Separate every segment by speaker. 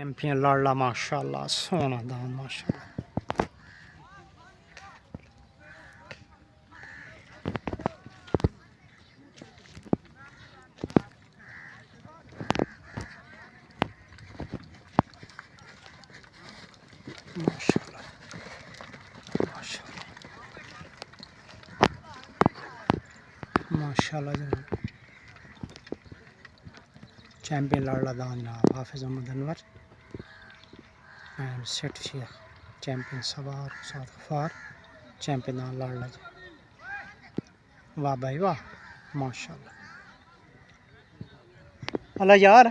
Speaker 1: Champion लाडला माशाल्लाह सोना दान माशाल्लाह। माशाल्लाह माशाल्लाह माशाल्लाह जनाब। चैंपियन लाडला दान जनाब हाफिज अहमद अनवर एंड सेठ शेख चैंपियन सवार साद गफार चैंपियन दान लाडला जी। वाह भाई वाह माशाल्लाह अल्लाह यार।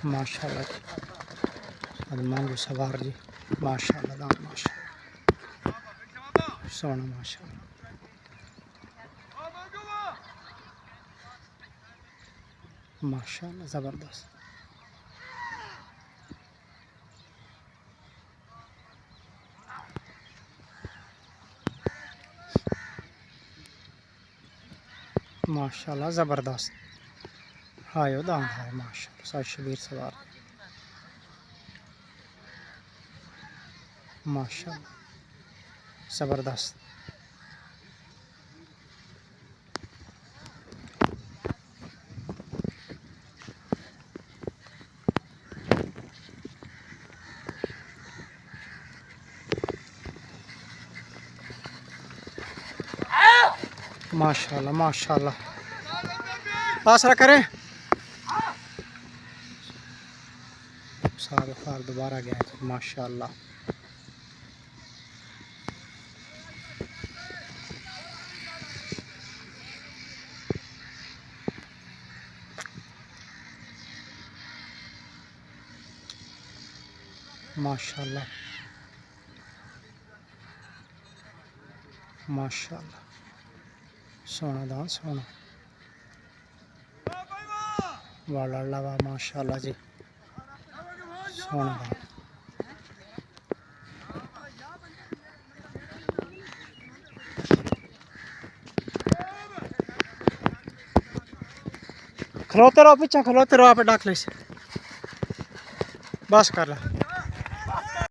Speaker 1: माशाल्लाह मांगू सवार जी माशाल्लाह दान माशाल्लाह सोना माशाल्लाह माशाल्लाह ज़बरदस्त। माशाल्लाह ज़बरदस्त हायो दान है माशाल्लाह साथ शबीर सवार माशाल्लाह ज़बरदस्त। माशाल्लाह माशाल्लाह आसरा करें सारे फार दोबारा गया माशाल्लाह माशाल्लाह माशाल्लाह सोना दान सोना वाला वाह माशाल्लाह जी सोना दान। खलोते रहो पीछे खलोते रहो आप डाक ले बस कर ला।